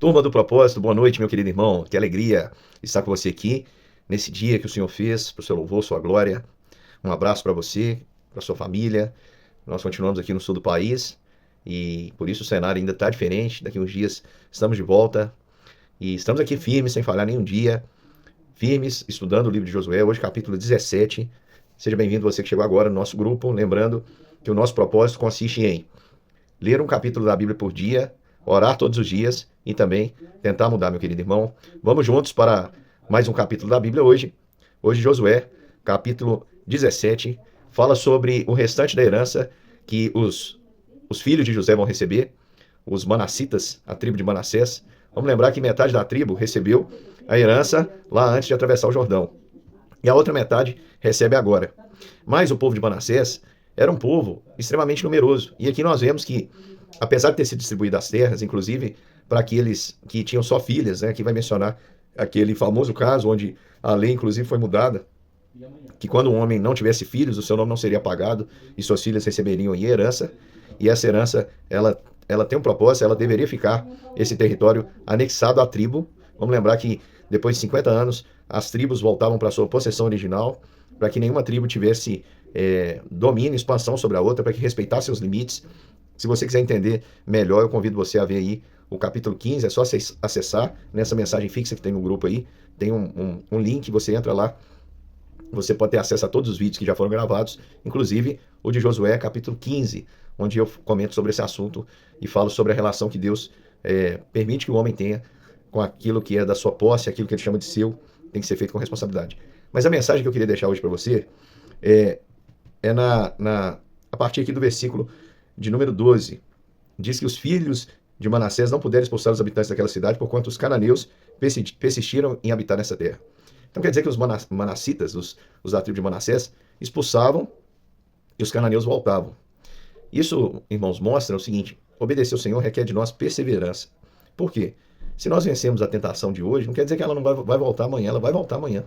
Turma do Propósito, boa noite, meu querido irmão. Que alegria estar com você aqui nesse dia que o Senhor fez, para o seu louvor, sua glória. Um abraço para você, para sua família. Nós continuamos aqui no sul do país e por isso o cenário ainda está diferente. Daqui uns dias estamos de volta e estamos aqui firmes, sem falhar nenhum dia, firmes, estudando o livro de Josué, hoje capítulo 17. Seja bem-vindo você que chegou agora no nosso grupo. Lembrando que o nosso propósito consiste em ler um capítulo da Bíblia por dia, orar todos os dias e também tentar mudar, meu querido irmão. Vamos juntos para mais um capítulo da Bíblia hoje. Hoje Josué, capítulo 17, fala sobre o restante da herança que os filhos de José vão receber, os manassitas, a tribo de Manassés. Vamos lembrar que metade da tribo recebeu a herança lá antes de atravessar o Jordão. E a outra metade recebe agora. Mas o povo de Manassés era um povo extremamente numeroso. E aqui nós vemos que, apesar de ter sido distribuído as terras, inclusive para aqueles que tinham só filhas, né, que vai mencionar aquele famoso caso onde a lei, inclusive, foi mudada, que quando um homem não tivesse filhos, o seu nome não seria apagado e suas filhas receberiam em herança. E essa herança, ela tem um propósito, ela deveria ficar, esse território, anexado à tribo. Vamos lembrar que depois de 50 anos, as tribos voltavam para a sua possessão original, para que nenhuma tribo tivesse domínio, expansão sobre a outra, para que respeitasse os limites. Se você quiser entender melhor, eu convido você a ver aí o capítulo 15, é só acessar nessa mensagem fixa que tem no grupo aí, tem um link, você entra lá, você pode ter acesso a todos os vídeos que já foram gravados, inclusive o de Josué, capítulo 15, onde eu comento sobre esse assunto e falo sobre a relação que Deus permite que o homem tenha com aquilo que é da sua posse, aquilo que ele chama de seu, tem que ser feito com responsabilidade. Mas a mensagem que eu queria deixar hoje para você é a partir aqui do versículo de número 12. Diz que os filhos de Manassés não puderam expulsar os habitantes daquela cidade, porquanto os cananeus persistiram em habitar nessa terra. Então quer dizer que os manassitas, os da tribo de Manassés, expulsavam e os cananeus voltavam. Isso, irmãos, mostra o seguinte: obedecer ao Senhor requer de nós perseverança. Por quê? Se nós vencemos a tentação de hoje, não quer dizer que ela não vai voltar amanhã, ela vai voltar amanhã.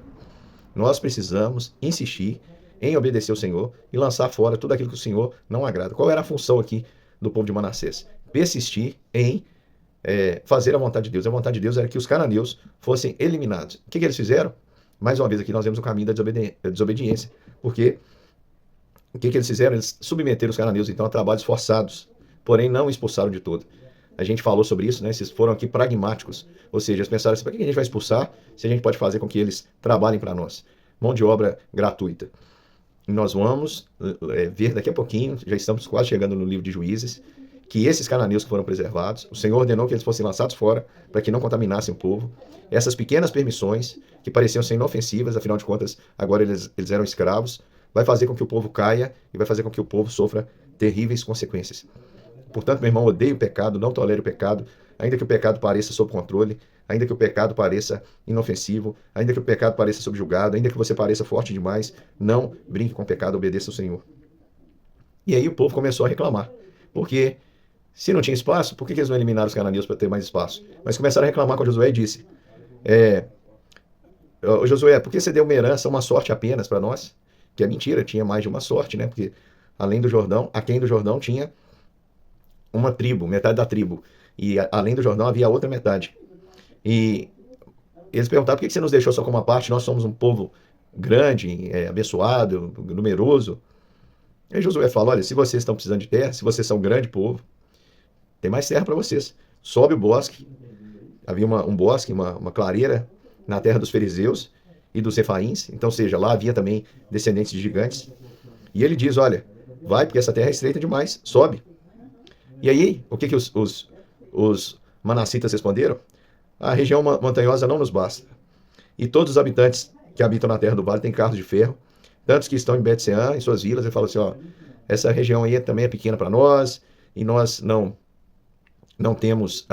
Nós precisamos insistir em obedecer ao Senhor e lançar fora tudo aquilo que o Senhor não agrada. Qual era a função aqui do povo de Manassés? Persistir em fazer a vontade de Deus. A vontade de Deus era que os cananeus fossem eliminados. O que eles fizeram? Mais uma vez aqui nós vemos o caminho da desobediência. Porque o que eles fizeram? Eles submeteram os cananeus então a trabalhos forçados, porém não expulsaram de todo. A gente falou sobre isso, né? Eles foram aqui pragmáticos. Ou seja, eles pensaram assim: para que a gente vai expulsar se a gente pode fazer com que eles trabalhem para nós? Mão de obra gratuita. E nós vamos ver daqui a pouquinho, já estamos quase chegando no livro de Juízes, que esses cananeus que foram preservados, o Senhor ordenou que eles fossem lançados fora para que não contaminassem o povo. Essas pequenas permissões, que pareciam ser inofensivas, afinal de contas, agora eles eram escravos, vai fazer com que o povo caia e vai fazer com que o povo sofra terríveis consequências. Portanto, meu irmão, odeie o pecado, não tolere o pecado, ainda que o pecado pareça sob controle, ainda que o pecado pareça inofensivo, ainda que o pecado pareça subjugado, ainda que você pareça forte demais, não brinque com o pecado, obedeça ao Senhor. E aí o povo começou a reclamar, porque se não tinha espaço, por que eles não eliminaram os cananeus para ter mais espaço? Mas começaram a reclamar com Josué e disse: Josué, por que você deu uma herança, uma sorte apenas para nós? Que é mentira, tinha mais de uma sorte, né? Porque além do Jordão, aquém do Jordão tinha uma tribo, metade da tribo. E além do Jordão havia a outra metade. E eles perguntaram: por que você nos deixou só com uma parte? Nós somos um povo grande, abençoado, numeroso. E Josué fala: olha, se vocês estão precisando de terra, se vocês são um grande povo, tem mais terra para vocês. Sobe o bosque. Havia um bosque, uma clareira na terra dos fariseus e dos refaíns. Então, ou seja, lá havia também descendentes de gigantes. E ele diz: olha, vai, porque essa terra é estreita demais, sobe. E aí, o que os manassitas responderam? A região montanhosa não nos basta. E todos os habitantes que habitam na terra do vale têm carros de ferro, tantos que estão em Bet-Sean, em suas vilas, e falam assim: ó, essa região aí também é pequena para nós, e nós não temos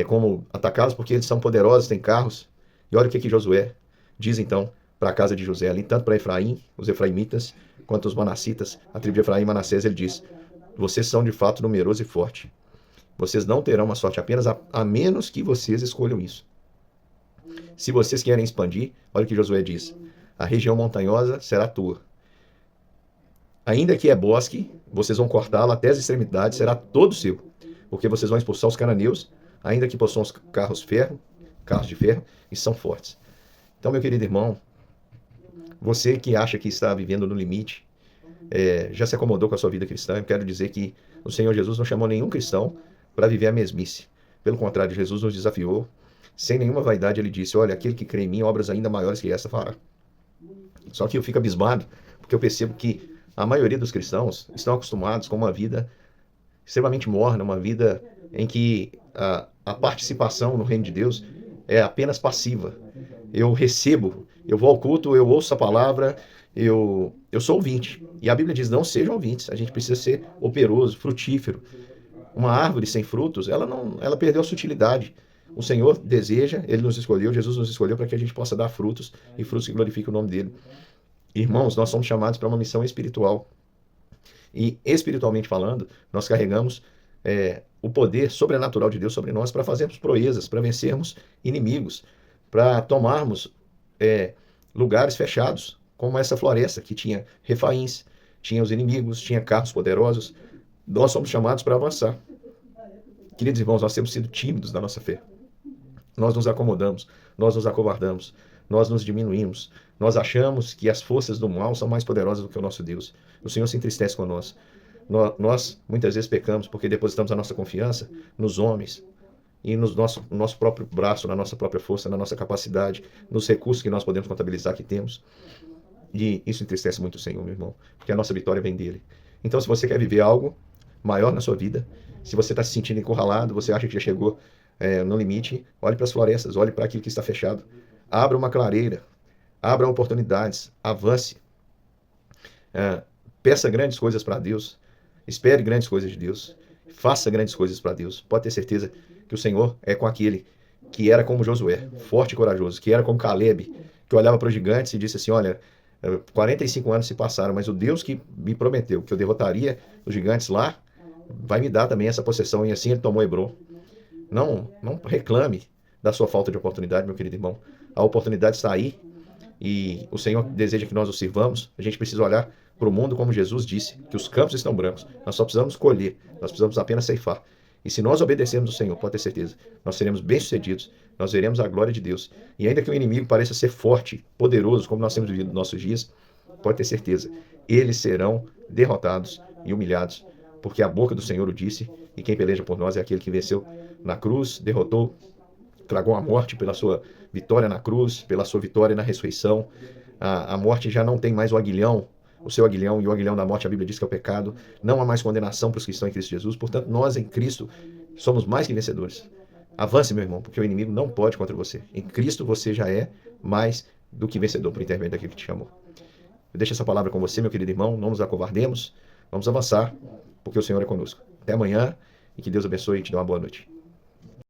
como atacá-los, porque eles são poderosos, têm carros. E olha o que Josué diz então para a casa de José ali, tanto para Efraim, os efraimitas, quanto os manassitas, a tribo de Efraim e Manassés. Ele diz: vocês são de fato numerosos e fortes. Vocês não terão uma sorte apenas a menos que vocês escolham isso. Se vocês querem expandir, olha o que Josué diz: a região montanhosa será tua. Ainda que é bosque, vocês vão cortá-lo até as extremidades, será todo seu. Porque vocês vão expulsar os cananeus, ainda que possuam os carros de ferro, e são fortes. Então, meu querido irmão, você que acha que está vivendo no limite, já se acomodou com a sua vida cristã, eu quero dizer que o Senhor Jesus não chamou nenhum cristão para viver a mesmice. Pelo contrário, Jesus nos desafiou, sem nenhuma vaidade, ele disse: olha, aquele que crê em mim, obras ainda maiores que essa fará. Só que eu fico abismado, porque eu percebo que a maioria dos cristãos estão acostumados com uma vida extremamente morna, uma vida em que a participação no reino de Deus é apenas passiva. Eu recebo, eu vou ao culto, eu ouço a palavra, eu sou ouvinte. E a Bíblia diz: não sejam ouvintes, a gente precisa ser operoso, frutífero. Uma árvore sem frutos, ela perdeu a sutilidade. O Senhor deseja, Ele nos escolheu, Jesus nos escolheu para que a gente possa dar frutos, e frutos que glorifiquem o nome dEle. Irmãos, nós somos chamados para uma missão espiritual. E espiritualmente falando, nós carregamos o poder sobrenatural de Deus sobre nós para fazermos proezas, para vencermos inimigos, para tomarmos lugares fechados, como essa floresta que tinha refaíns, tinha os inimigos, tinha carros poderosos. Nós somos chamados para avançar. Queridos irmãos, nós temos sido tímidos na nossa fé. Nós nos acomodamos, nós nos acovardamos, nós nos diminuímos. Nós achamos que as forças do mal são mais poderosas do que o nosso Deus. O Senhor se entristece com nós. Nós muitas vezes pecamos porque depositamos a nossa confiança nos homens e no nosso próprio braço, na nossa própria força, na nossa capacidade, nos recursos que nós podemos contabilizar que temos. E isso entristece muito o Senhor, meu irmão, porque a nossa vitória vem dele. Então, se você quer viver algo maior na sua vida, se você está se sentindo encurralado, você acha que já chegou no limite, olhe para as florestas, olhe para aquilo que está fechado. Abra uma clareira, abra oportunidades, avance. Peça grandes coisas para Deus, espere grandes coisas de Deus, faça grandes coisas para Deus. Pode ter certeza que o Senhor é com aquele que era como Josué, forte e corajoso, que era como Caleb, que olhava para os gigantes e disse assim: olha, 45 anos se passaram, mas o Deus que me prometeu que eu derrotaria os gigantes lá, vai me dar também essa possessão. E assim ele tomou Hebron. Não reclame da sua falta de oportunidade, meu querido irmão. A oportunidade está aí e o Senhor deseja que nós o sirvamos. A gente precisa olhar para o mundo como Jesus disse, que os campos estão brancos. Nós só precisamos colher, nós precisamos apenas ceifar. E se nós obedecermos ao Senhor, pode ter certeza, nós seremos bem-sucedidos, nós veremos a glória de Deus. E ainda que o inimigo pareça ser forte, poderoso, como nós temos vivido nos nossos dias, pode ter certeza, eles serão derrotados e humilhados, porque a boca do Senhor o disse, e quem peleja por nós é aquele que venceu na cruz, derrotou, tragou a morte pela sua vitória na cruz, pela sua vitória na ressurreição. A morte já não tem mais o aguilhão, o seu aguilhão, e o aguilhão da morte, a Bíblia diz que é o pecado. Não há mais condenação para os que estão em Cristo Jesus. Portanto, nós em Cristo somos mais que vencedores. Avance, meu irmão, porque o inimigo não pode contra você. Em Cristo você já é mais do que vencedor por intermédio daquele que te chamou. Eu deixo essa palavra com você, meu querido irmão. Não nos acovardemos, vamos avançar, porque o Senhor é conosco. Até amanhã, e que Deus abençoe e te dê uma boa noite.